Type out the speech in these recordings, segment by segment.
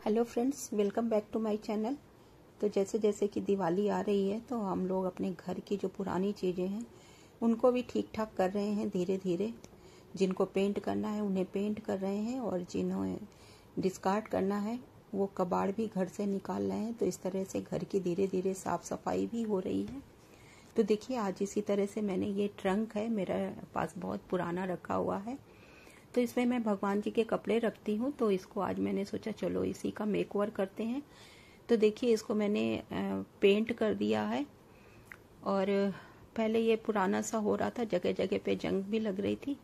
Hello friends, welcome back to my channel. तो जैसे जैसे कि दिवाली आ रही है तो हम लोग अपने घर की जो पुरानी चीज़ें हैं उनको भी ठीक ठाक कर रहे हैं धीरे धीरे। जिनको पेंट करना है उन्हें पेंट कर रहे हैं और जिन्हें डिस्कार्ड करना है वो कबाड़ भी घर से निकाल रहे हैं। तो इस तरह से घर की धीरे धीरे साफ सफाई भी हो रही है। तो देखिए, आज इसी तरह से मैंने ये ट्रंक है मेरा पास बहुत पुराना रखा हुआ है, तो इसमें मैं भगवान जी के कपड़े रखती हूँ। तो इसको आज मैंने सोचा चलो इसी का मेकओवर करते हैं। तो देखिए, इसको मैंने पेंट कर दिया है और पहले ये पुराना सा हो रहा था, जगह जगह पे जंग भी लग रही थी,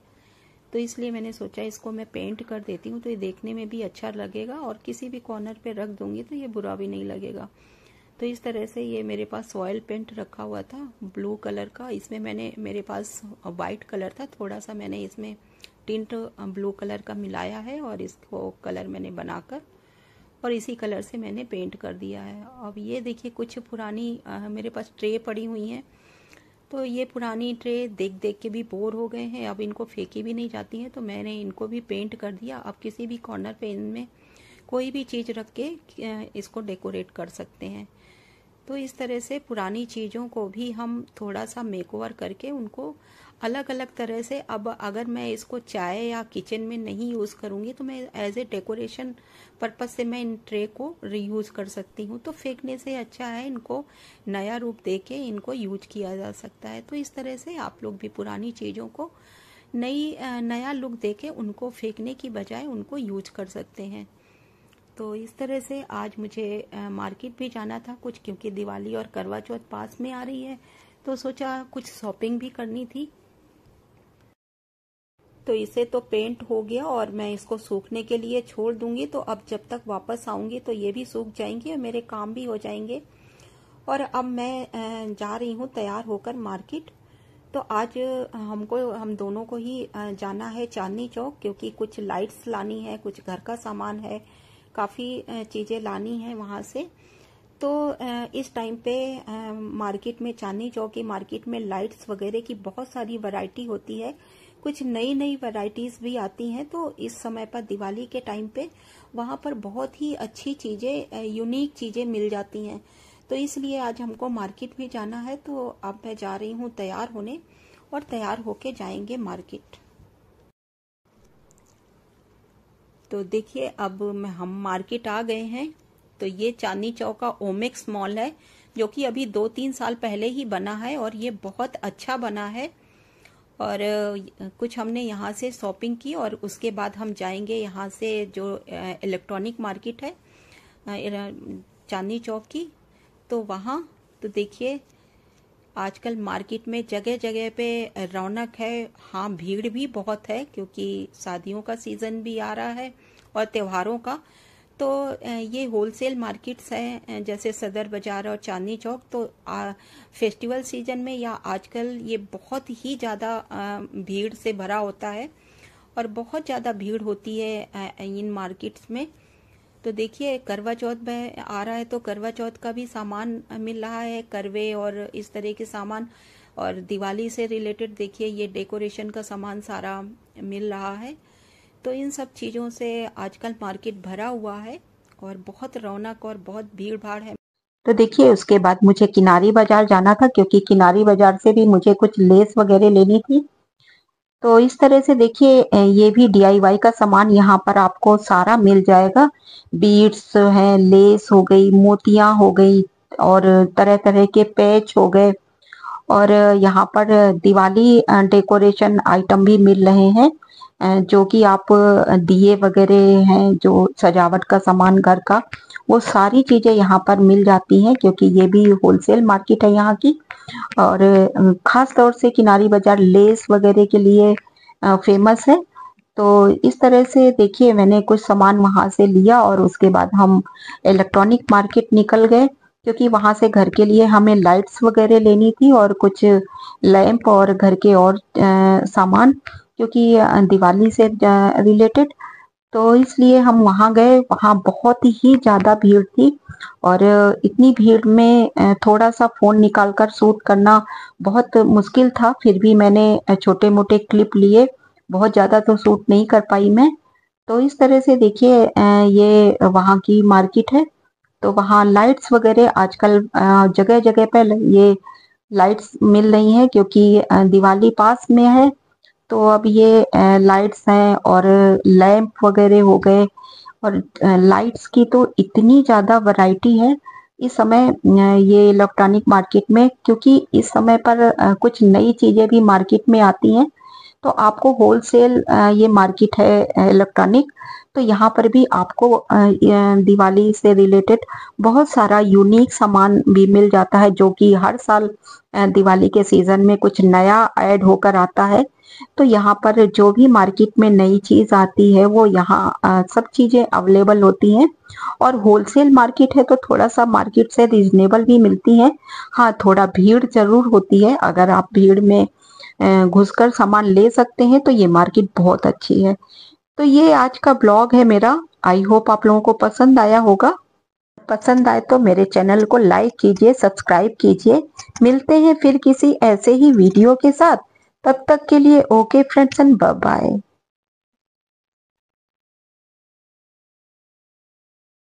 तो इसलिए मैंने सोचा इसको मैं पेंट कर देती हूँ तो ये देखने में भी अच्छा लगेगा और किसी भी कॉर्नर पे रख दूंगी तो ये बुरा भी नहीं लगेगा। तो इस तरह से ये मेरे पास सॉयल पेंट रखा हुआ था ब्लू कलर का। इसमें मेरे पास वाइट कलर था, थोड़ा सा मैंने इसमें टिंट ब्लू कलर का मिलाया है और इसको कलर मैंने बनाकर और इसी कलर से मैंने पेंट कर दिया है। अब ये देखिए, कुछ पुरानी मेरे पास ट्रे पड़ी हुई हैं, तो ये पुरानी ट्रे देख देख के भी बोर हो गए हैं, अब इनको फेंकी भी नहीं जाती हैं, तो मैंने इनको भी पेंट कर दिया। अब किसी भी कॉर्नर पे इनमें कोई भी चीज़ रख के इसको डेकोरेट कर सकते हैं। तो इस तरह से पुरानी चीज़ों को भी हम थोड़ा सा मेकओवर करके उनको अलग अलग तरह से, अब अगर मैं इसको चाय या किचन में नहीं यूज़ करूँगी तो मैं एज ए डेकोरेशन पर्पस से मैं इन ट्रे को रीयूज़ कर सकती हूँ। तो फेंकने से अच्छा है इनको नया रूप देके इनको यूज किया जा सकता है। तो इस तरह से आप लोग भी पुरानी चीज़ों को नया लुक देके उनको फेंकने की बजाय उनको यूज कर सकते हैं। तो इस तरह से आज मुझे मार्केट भी जाना था कुछ, क्योंकि दिवाली और करवा चौथ पास में आ रही है, तो सोचा कुछ शॉपिंग भी करनी थी। तो इसे तो पेंट हो गया और मैं इसको सूखने के लिए छोड़ दूंगी, तो अब जब तक वापस आऊंगी तो ये भी सूख जाएंगे और मेरे काम भी हो जाएंगे। और अब मैं जा रही हूँ तैयार होकर मार्केट। तो आज हम दोनों को ही जाना है चांदनी चौक, क्योंकि कुछ लाइट्स लानी है, कुछ घर का सामान है, काफ़ी चीज़ें लानी है वहाँ से। तो इस टाइम पे मार्केट में, चांदनी चौक की मार्केट में लाइट्स वगैरह की बहुत सारी वैरायटी होती है, कुछ नई नई वैरायटीज भी आती हैं। तो इस समय पर दिवाली के टाइम पे वहाँ पर बहुत ही अच्छी चीज़ें, यूनिक चीज़ें मिल जाती हैं। तो इसलिए आज हमको मार्केट भी जाना है। तो अब मैं जा रही हूँ तैयार होने और तैयार होके जाएंगे मार्केट। तो देखिए, अब हम मार्केट आ गए हैं। तो ये चांदनी चौक का ओमेक्स मॉल है, जो कि अभी 2-3 साल पहले ही बना है और ये बहुत अच्छा बना है। और कुछ हमने यहाँ से शॉपिंग की और उसके बाद हम जाएंगे यहाँ से जो इलेक्ट्रॉनिक मार्केट है चांदनी चौक की, तो वहाँ। तो देखिए, आजकल मार्केट में जगह जगह पे रौनक है। हाँ, भीड़ भी बहुत है क्योंकि शादियों का सीजन भी आ रहा है और त्योहारों का। तो ये होलसेल मार्केट्स हैं जैसे सदर बाजार और चांदनी चौक। तो फेस्टिवल सीजन में या आजकल ये बहुत ही ज़्यादा भीड़ से भरा होता है और बहुत ज़्यादा भीड़ होती है इन मार्केट्स में। तो देखिए, करवा चौथ में आ रहा है तो करवा चौथ का भी सामान मिल रहा है, करवे और इस तरह के सामान। और दिवाली से रिलेटेड देखिए, ये डेकोरेशन का सामान सारा मिल रहा है। तो इन सब चीज़ों से आजकल मार्केट भरा हुआ है और बहुत रौनक और बहुत भीड़ भाड़ है। तो देखिए, उसके बाद मुझे किनारी बाजार जाना था, क्योंकि किनारी बाजार से भी मुझे कुछ लेस वगैरह लेनी थी। तो इस तरह से देखिए, ये भी डीआईवाई का सामान यहाँ पर आपको सारा मिल जाएगा। बीड्स हैं, लेस हो गई, मोतियां हो गई और तरह तरह के पैच हो गए। और यहाँ पर दिवाली डेकोरेशन आइटम भी मिल रहे हैं, जो कि आप दिए वगैरह हैं, जो सजावट का सामान घर का, वो सारी चीजें यहाँ पर मिल जाती हैं, क्योंकि ये भी होलसेल मार्केट है यहाँ की। और खास तौर से किनारी बाजार लेस वगैरह के लिए फेमस है। तो इस तरह से देखिए, मैंने कुछ सामान वहां से लिया और उसके बाद हम इलेक्ट्रॉनिक मार्केट निकल गए, क्योंकि वहां से घर के लिए हमें लाइट्स वगैरह लेनी थी और कुछ लैंप और घर के और सामान, क्योंकि दिवाली से रिलेटेड। तो इसलिए हम वहां गए, वहां बहुत ही ज्यादा भीड़ थी और इतनी भीड़ में थोड़ा सा फोन निकालकर शूट करना बहुत मुश्किल था। फिर भी मैंने छोटे मोटे क्लिप लिए, बहुत ज्यादा तो शूट नहीं कर पाई मैं। तो इस तरह से देखिए ये वहाँ की मार्केट है। तो वहाँ लाइट्स वगैरह आजकल जगह जगह पर ये लाइट्स मिल रही हैं, क्योंकि दिवाली पास में है। तो अब ये लाइट्स हैं और लैंप वगैरह हो गए, और लाइट्स की तो इतनी ज्यादा वैरायटी है इस समय ये इलेक्ट्रॉनिक मार्केट में, क्योंकि इस समय पर कुछ नई चीजें भी मार्केट में आती हैं। तो आपको होलसेल ये मार्केट है इलेक्ट्रॉनिक, तो यहाँ पर भी आपको दिवाली से रिलेटेड बहुत सारा यूनिक सामान भी मिल जाता है, जो कि हर साल दिवाली के सीजन में कुछ नया ऐड होकर आता है। तो यहाँ पर जो भी मार्केट में नई चीज आती है वो यहाँ सब चीजें अवेलेबल होती हैं। और होलसेल मार्केट है तो थोड़ा सा मार्केट से रीजनेबल भी मिलती है। हाँ, थोड़ा भीड़ जरूर होती है, अगर आप भीड़ में घुसकर सामान ले सकते हैं तो ये मार्केट बहुत अच्छी है। तो ये आज का ब्लॉग है मेरा। आई होप आप लोगों को पसंद आया होगा। पसंद आए तो मेरे चैनल को लाइक कीजिए, सब्सक्राइब कीजिए। मिलते हैं फिर किसी ऐसे ही वीडियो के साथ। तब तक के लिए okay friends and bye bye.